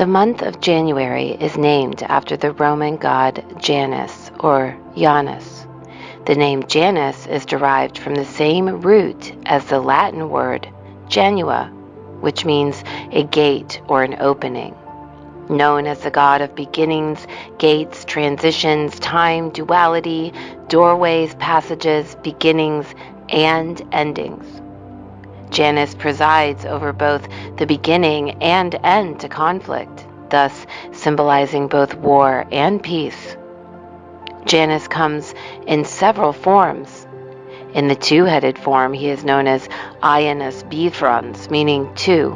The month of January is named after the Roman god Janus or Janus. The name Janus is derived from the same root as the Latin word Janua, which means a gate or an opening. Known as the god of beginnings, gates, transitions, time, duality, doorways, passages, beginnings, and endings. Janus presides over both the beginning and end to conflict, thus symbolizing both war and peace. Janus comes in several forms. In the two-headed form, he is known as Ionas Bifrons, meaning two.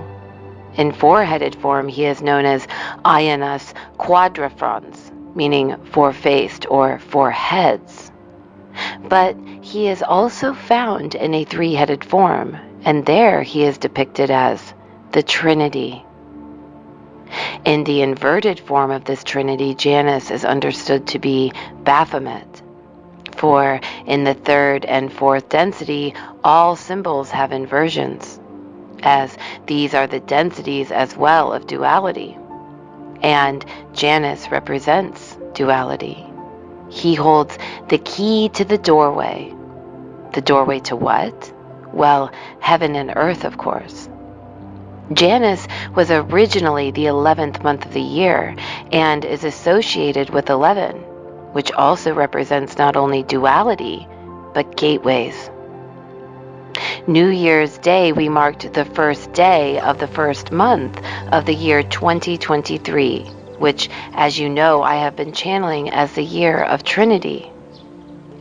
In four-headed form, he is known as Ionas Quadrafrons, meaning four-faced or four heads. But he is also found in a three-headed form, and there he is depicted as the Trinity. In the inverted form of this Trinity, Janus is understood to be Baphomet. For in the third and fourth density, all symbols have inversions, as these are the densities as well of duality. And Janus represents duality. He holds the key to the doorway. The doorway to what? Well, heaven and earth, of course. Janus was originally the 11th month of the year and is associated with 11, which also represents not only duality, but gateways. New Year's Day, we marked the first day of the first month of the year 2023, which, as you know, I have been channeling as the year of Trinity.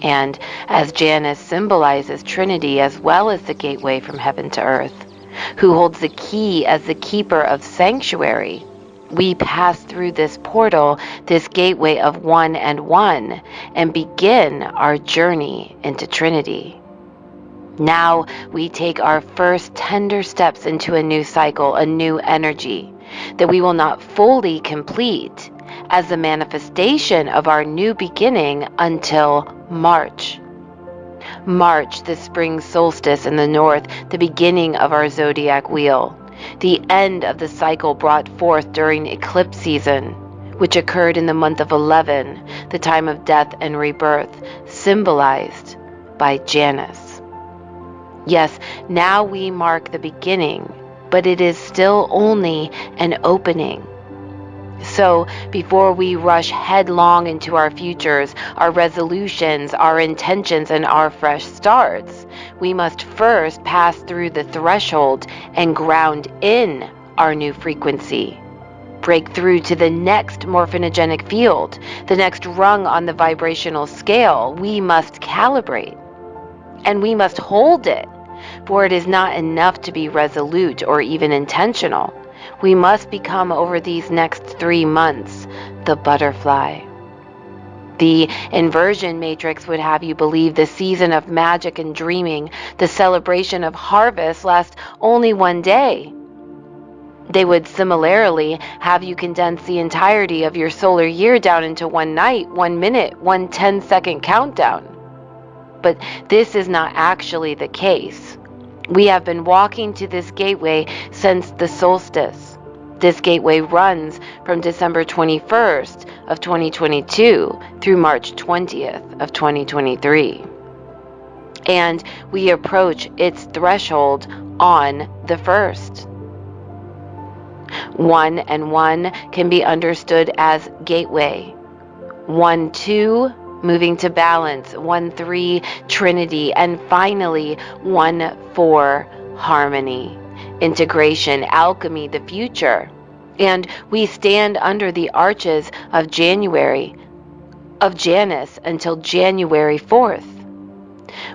And as Janus symbolizes Trinity as well as the gateway from heaven to earth, who holds the key as the keeper of sanctuary, we pass through this portal, this gateway of one and one, and begin our journey into Trinity. Now we take our first tender steps into a new cycle, a new energy that we will not fully complete as the manifestation of our new beginning until March. March, the spring solstice in the north, the beginning of our zodiac wheel, the end of the cycle brought forth during eclipse season, which occurred in the month of 11, the time of death and rebirth, symbolized by Janus. Yes, now we mark the beginning, but it is still only an opening. So, before we rush headlong into our futures, our resolutions, our intentions, and our fresh starts, we must first pass through the threshold and ground in our new frequency. Break through to the next morphinogenic field, the next rung on the vibrational scale. We must calibrate, and we must hold it, for it is not enough to be resolute or even intentional. We must become, over these next 3 months, the butterfly. The inversion matrix would have you believe the season of magic and dreaming, the celebration of harvest, lasts only one day. They would similarly have you condense the entirety of your solar year down into one night, 1 minute, 1 10-second countdown. But this is not actually the case. We have been walking to this gateway since the solstice. This gateway runs from December 21st of 2022 through March 20th of 2023. And we approach its threshold on the 1st. 1 and 1 can be understood as gateway. 1-2 moving to balance, 1-3 Trinity, and finally 1-4 harmony, integration, alchemy, the future. And we stand under the arches of Janus until January 4th,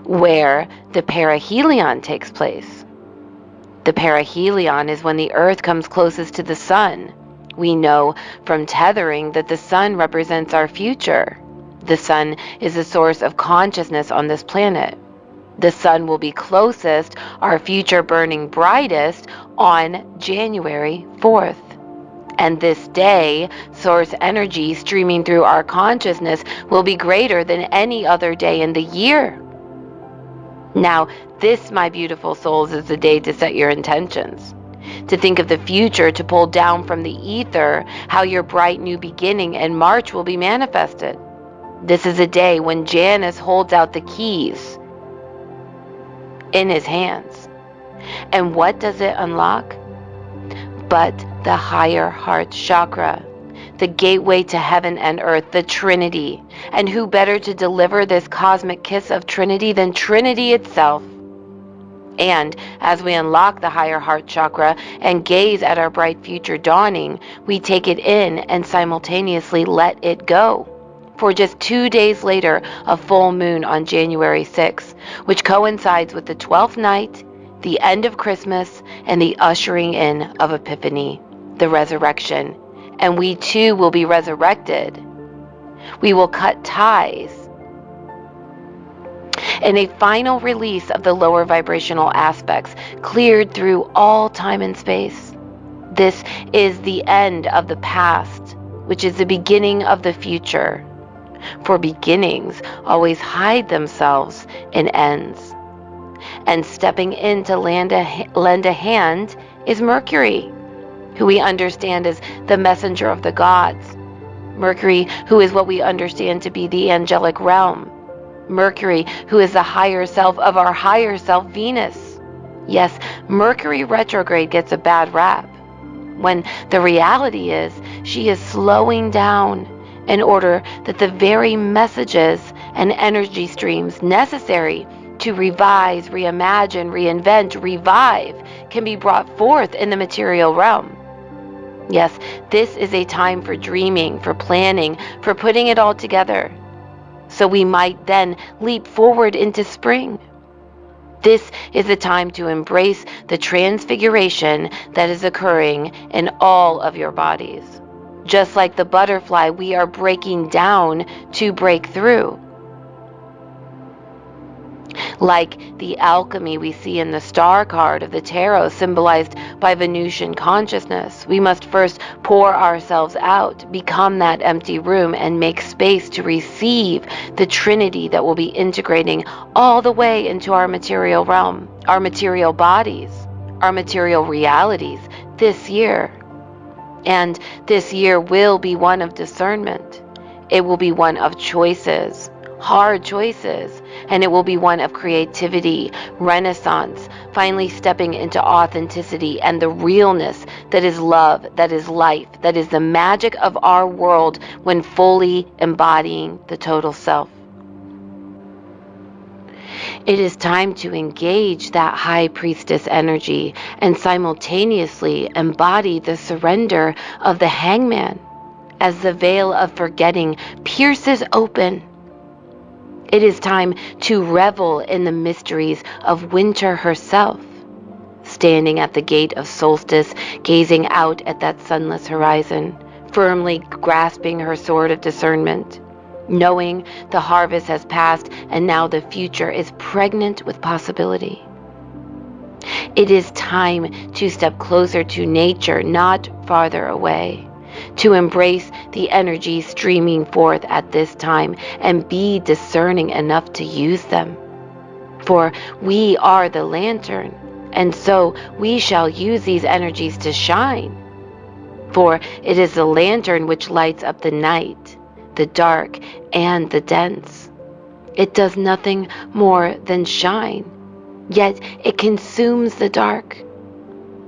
where the perihelion takes place. The perihelion is when the earth comes closest to the sun. We know from tethering that the sun represents our future. The sun is the source of consciousness on this planet. The sun will be closest, our future burning brightest, on January 4th. And this day, source energy streaming through our consciousness will be greater than any other day in the year. Now, this, my beautiful souls, is the day to set your intentions, to think of the future, to pull down from the ether how your bright new beginning in March will be manifested. This is a day when Janus holds out the keys in his hands. And what does it unlock? But the higher heart chakra, the gateway to heaven and earth, the Trinity. And who better to deliver this cosmic kiss of Trinity than Trinity itself? And as we unlock the higher heart chakra and gaze at our bright future dawning, we take it in and simultaneously let it go. For just 2 days later, a full moon on January 6th, which coincides with the 12th night, the end of Christmas, and the ushering in of Epiphany, the resurrection. And we too will be resurrected. We will cut ties in a final release of the lower vibrational aspects, cleared through all time and space. This is the end of the past, which is the beginning of the future. For beginnings always hide themselves in ends. And stepping in to lend a hand is Mercury, who we understand as the messenger of the gods. Mercury, who is what we understand to be the angelic realm. Mercury, who is the higher self of our higher self, Venus. Yes, Mercury retrograde gets a bad rap, when the reality is she is slowing down in order that the very messages and energy streams necessary to revise, reimagine, reinvent, revive can be brought forth in the material realm. Yes, this is a time for dreaming, for planning, for putting it all together, so we might then leap forward into spring. This is the time to embrace the transfiguration that is occurring in all of your bodies. Just like the butterfly, we are breaking down to break through. Like the alchemy we see in the star card of the tarot, symbolized by Venusian consciousness, we must first pour ourselves out, become that empty room, and make space to receive the Trinity that will be integrating all the way into our material realm, our material bodies, our material realities this year. And this year will be one of discernment. It will be one of choices, hard choices, and it will be one of creativity, renaissance, finally stepping into authenticity and the realness that is love, that is life, that is the magic of our world when fully embodying the total self. It is time to engage that high priestess energy and simultaneously embody the surrender of the hangman as the veil of forgetting pierces open. It is time to revel in the mysteries of winter herself, standing at the gate of solstice, gazing out at that sunless horizon, firmly grasping her sword of discernment, knowing the harvest has passed and now the future is pregnant with possibility. It is time to step closer to nature, not farther away, to embrace the energy streaming forth at this time and be discerning enough to use them. For we are the lantern, and so we shall use these energies to shine. For it is the lantern which lights up the night, the dark, and the dense. It does nothing more than shine, yet it consumes the dark.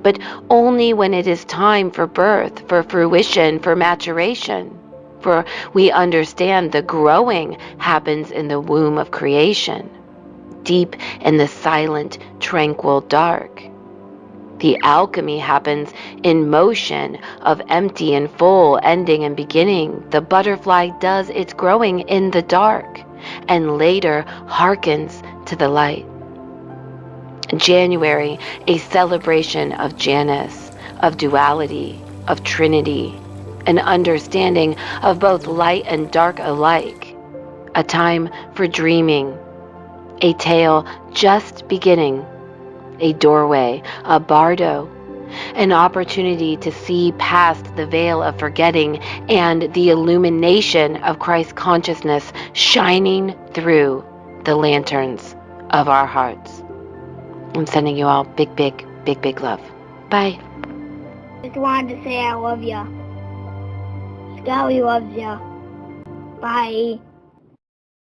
But only when it is time for birth, for fruition, for maturation. For we understand the growing happens in the womb of creation, deep in the silent, tranquil dark. The alchemy happens in motion of empty and full, ending and beginning. The butterfly does its growing in the dark, and later hearkens to the light. January, a celebration of Janus, of duality, of Trinity, an understanding of both light and dark alike, a time for dreaming, a tale just beginning, a doorway, a bardo, an opportunity to see past the veil of forgetting and the illumination of Christ consciousness shining through the lanterns of our hearts. I'm sending you all big, big, big, big love. Bye. Just wanted to say I love ya. Scully loves ya. Bye.